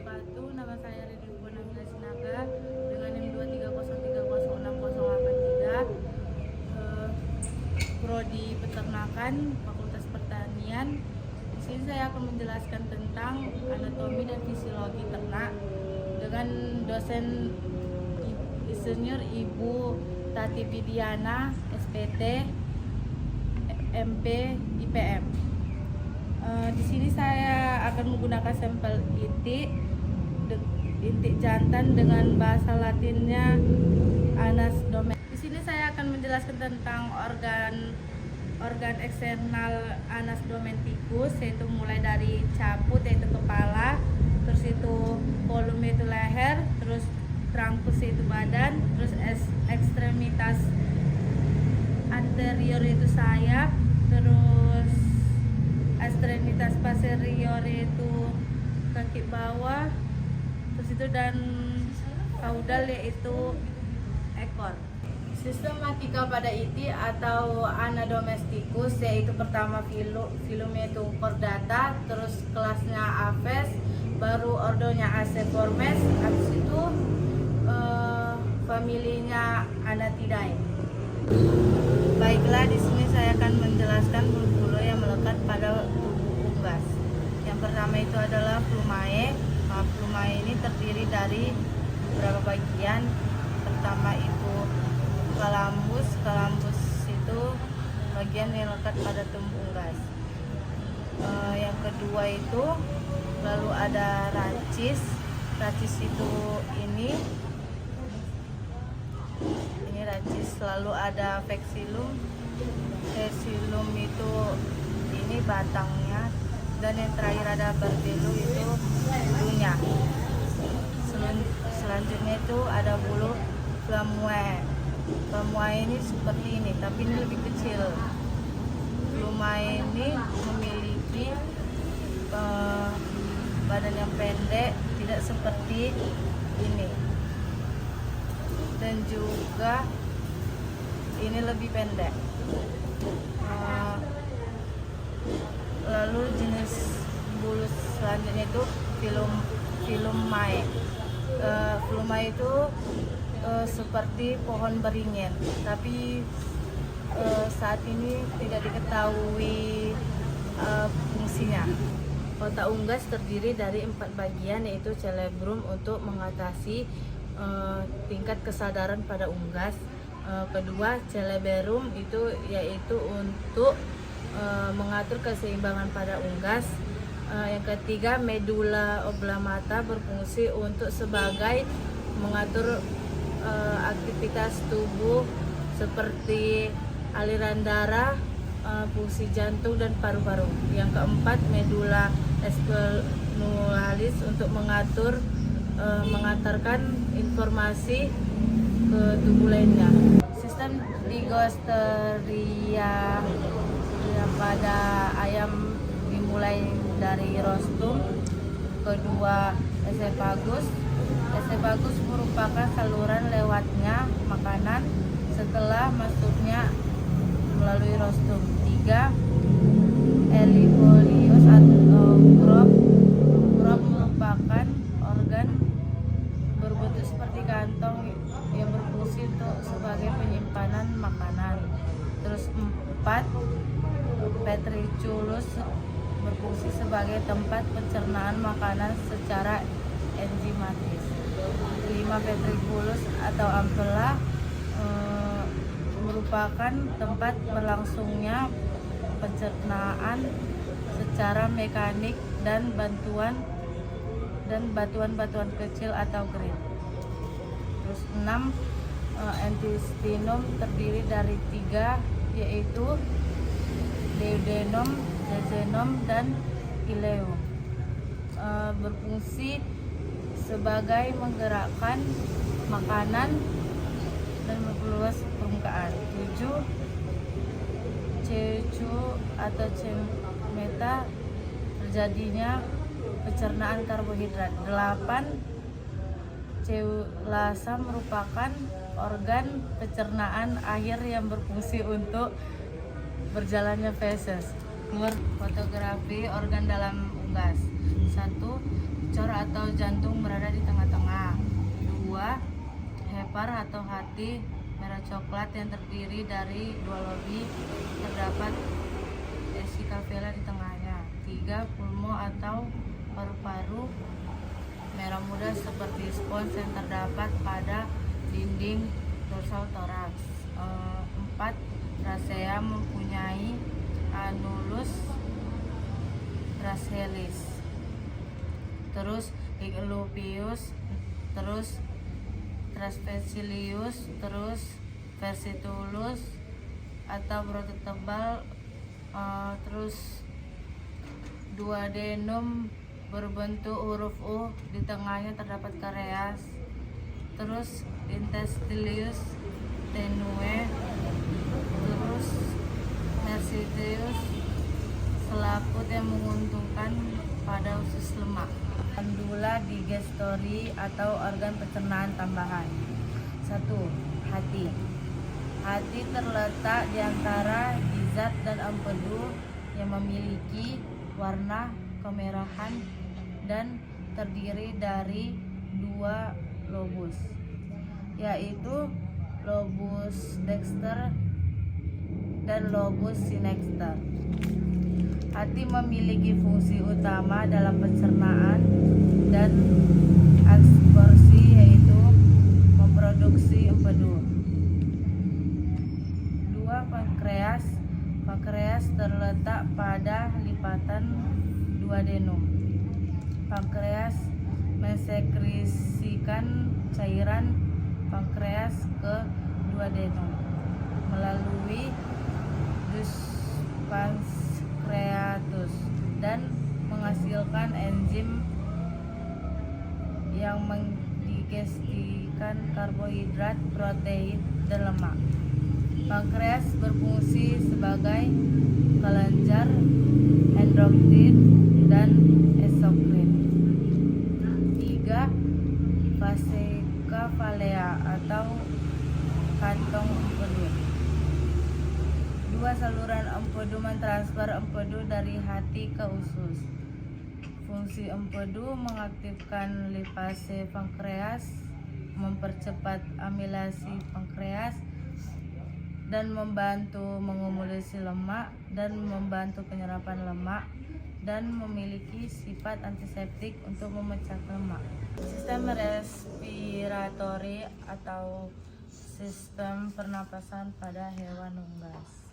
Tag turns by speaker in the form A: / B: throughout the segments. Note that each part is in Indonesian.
A: wabarakatuh. Nama saya Ridwi Nabila Sinaga dengan NIM 230306083. Prodi Peternakan, Fakultas Pertanian. Di sini saya akan menjelaskan tentang anatomi dan fisiologi ternak dengan dosen Insinyur Ibu Tati Widiana, SPT, MP, IPM. Di sini saya akan menggunakan sampel itik jantan dengan bahasa Latinnya Anas domesticus. Di sini saya akan menjelaskan tentang organ eksternal Anas domesticus, yaitu mulai dari caput yaitu kepala, terus itu volume itu leher, terus trunkus itu badan, terus ekstremitas anterior itu sayap, terus ekstremitas posterior itu kaki bawah, terus itu dan caudal yaitu ekor. Sistematika pada iti atau Ana domesticus yaitu pertama filum itu chordata, terus kelasnya Aves, baru ordonya Aceiformes, habis itu familinya Anatidae. Baiklah, di sini saya akan menjelaskan bulu-bulu yang melekat pada tubuh unggas. Yang pertama itu adalah plumae. Plumae ini terdiri dari beberapa bagian. Pertama itu kalambus. Kalambus itu bagian yang lekat pada tubuh unggas. Yang kedua itu lalu ada racis. Racis itu ini racis, lalu ada vexillum. Vexillum itu ini batangnya, dan yang terakhir ada barbelu itu bulunya. Selanjutnya itu ada bulu flamuae. Flamuae ini seperti ini, tapi ini lebih kecil. Flamuae ini memiliki badan yang pendek, tidak seperti ini, dan juga ini lebih pendek. Lalu jenis bulu selanjutnya itu filumae. Filumae itu seperti pohon beringin, tapi saat ini tidak diketahui fungsinya. Otak unggas terdiri dari 4 bagian, yaitu cerebrum untuk mengatasi tingkat kesadaran pada unggas. Kedua, cerebellum itu yaitu untuk mengatur keseimbangan pada unggas. Yang ketiga, medulla oblongata berfungsi untuk sebagai mengatur aktivitas tubuh seperti aliran darah, fungsi jantung dan paru-paru. Yang keempat, medulla spinalis untuk mengantarkan informasi ke tubuh lainnya. Sistem digosteria pada ayam dimulai dari rostrum. Kedua, esophagus. Esophagus merupakan saluran lewatnya makanan setelah masuknya melalui rostrum. 3, elibolius atau crop. Crop merupakan organ berbentuk seperti kantong yang berfungsi untuk sebagai penyimpanan makanan. Terus 4, petriculus berfungsi sebagai tempat pencernaan makanan secara enzimatis. 5, petriculus atau ampela merupakan tempat berlangsungnya pencernaan secara mekanik dan batuan-batuan kecil atau grain. Terus 6, intestinum terdiri dari 3, yaitu duodenum, jejunum, dan ileum. Berfungsi sebagai menggerakkan makanan dan memperluas permukaan. 7, cecu atau cemeta terjadinya pencernaan karbohidrat. 8, ceulasa merupakan organ pencernaan air yang berfungsi untuk berjalannya feses. Nomor fotografi organ dalam unggas. 1, Encor atau jantung berada di tengah-tengah. 2. Hepar atau hati merah coklat yang terdiri dari 2 lobi, terdapat vesicula di tengahnya. 3. Pulmo atau paru-paru merah muda seperti spons yang terdapat pada dinding dorsal toraks. 4. Trachea mempunyai anulus trachealis, terus Iglopius, terus Traspecilius, terus versitulus atau berotot tebal, terus duodenum berbentuk huruf U, di tengahnya terdapat kareas, terus intestilius tenue, terus mersiteus selaput yang menguntungkan pada usus lemak. Glandula digestori atau organ pencernaan tambahan. 1. Hati. Hati terletak di antara gizat dan empedu yang memiliki warna kemerahan dan terdiri dari 2 lobus, yaitu lobus dexter dan lobus sinexter. Hati memiliki fungsi utama dalam pencernaan dan absorpsi, yaitu memproduksi empedu. 2. Pankreas. Pankreas terletak pada lipatan duodenum. Pankreas mensekresikan cairan pankreas ke duodenum melalui dus pankreatus dan menghasilkan enzim yang mendigestikan karbohidrat, protein, dan lemak. Pankreas berfungsi sebagai kelenjar endokrin dan eksokrin. 3. Vesica valea atau kantong empedu. 2. Saluran empedu mentransfer empedu dari hati ke usus. Fungsi empedu mengaktifkan lipase pankreas, mempercepat amilasi pankreas, dan membantu mengumulasi lemak dan membantu penyerapan lemak, dan memiliki sifat antiseptik untuk memecahkan lemak. Sistem respiratori atau sistem pernapasan pada hewan unggas.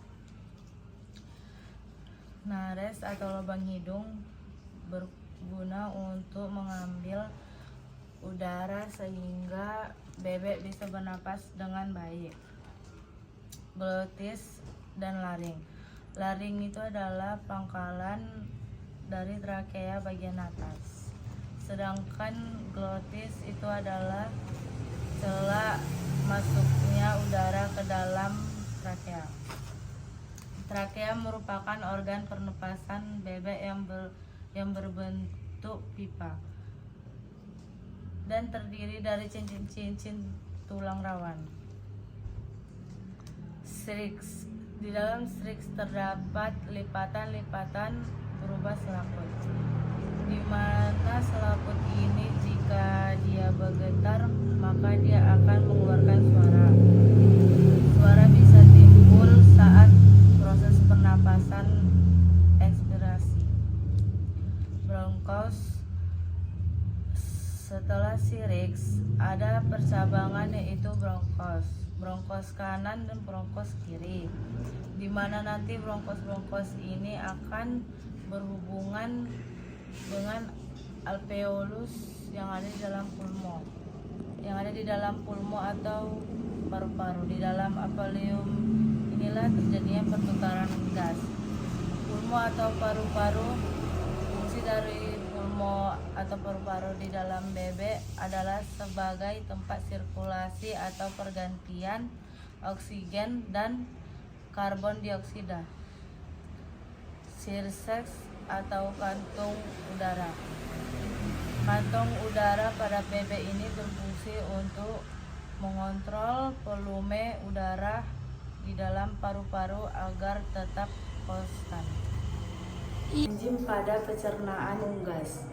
A: Nares atau lubang hidung berguna untuk mengambil udara sehingga bebek bisa bernapas dengan baik. Glotis dan laring. Laring itu adalah pangkalan dari trakea bagian atas, sedangkan glotis itu adalah celah masuknya udara ke dalam trakea. Trakea merupakan organ pernapasan bebek yang berbentuk pipa dan terdiri dari cincin-cincin tulang rawan. Syrinx. Di dalam syrinx terdapat lipatan-lipatan berupa selaput, di mana selaput ini jika dia bergetar maka dia akan mengeluarkan suara. Suara bisa timbul saat proses pernapasan ekspirasi. Bronkos. Setelah syrinx ada percabangan, yaitu bronkos. Bronkos kanan dan bronkos kiri, di mana nanti bronkos ini akan berhubungan dengan alveolus yang ada di dalam pulmo, atau paru-paru. Di dalam alveolum inilah terjadinya pertukaran gas. Pulmo atau paru-paru. Fungsi dari pulmo atau paru-paru di dalam bebek adalah sebagai tempat sirkulasi atau pergantian oksigen dan karbon dioksida. Syrinx atau kantung udara. Kantong udara pada bebek ini berfungsi untuk mengontrol volume udara di dalam paru-paru agar tetap konstan. Enzim pada pencernaan unggas.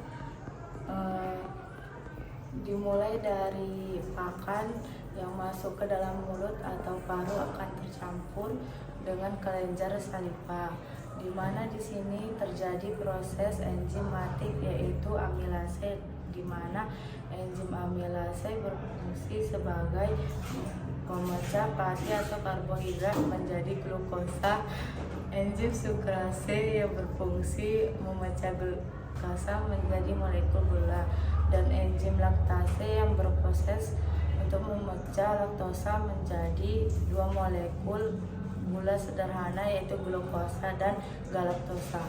A: Dimulai dari pakan yang masuk ke dalam mulut atau paru akan tercampur dengan kelenjar saliva, di mana di sini terjadi proses enzimatik yaitu amilase, di mana enzim amilase berfungsi sebagai memecah fatty atau karbohidrat menjadi glukosa, enzim sukrase yang berfungsi memecah glukosa menjadi molekul gula, dan enzim laktase yang berproses untuk memecah laktosa menjadi dua molekul gula sederhana yaitu glukosa dan galaktosa,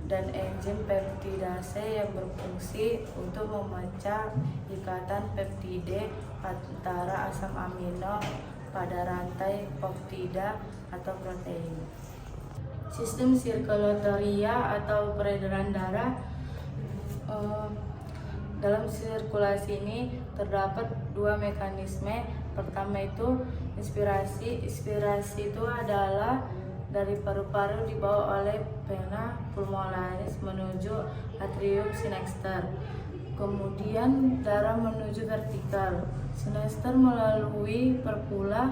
A: dan enzim peptidase yang berfungsi untuk memecah ikatan peptide antara asam amino pada rantai peptida atau protein. Sistem sirkulatoria atau peredaran darah. Dalam sirkulasi ini terdapat dua mekanisme. Pertama itu inspirasi. Inspirasi itu adalah dari paru-paru dibawa oleh vena pulmonalis menuju atrium sinester. Kemudian darah menuju vertikal. Sinester melalui perpula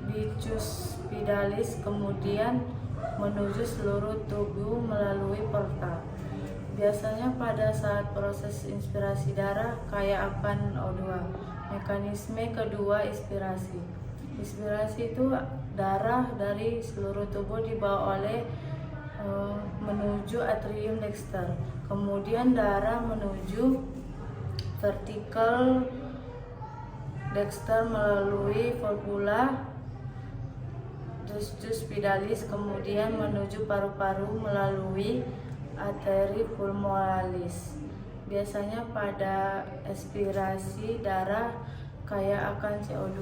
A: bicuspidaliskemudian menuju seluruh tubuh melalui portal. Biasanya pada saat proses inspirasi darah kaya akan O2. Mekanisme kedua inspirasi. Inspirasi itu darah dari seluruh tubuh dibawa oleh menuju atrium dexter. Kemudian darah menuju vertikal dexter melalui valvula bicuspidaliskemudian menuju paru-paru melalui arteri pulmonalis. Biasanya pada aspirasi darah kaya akan CO2.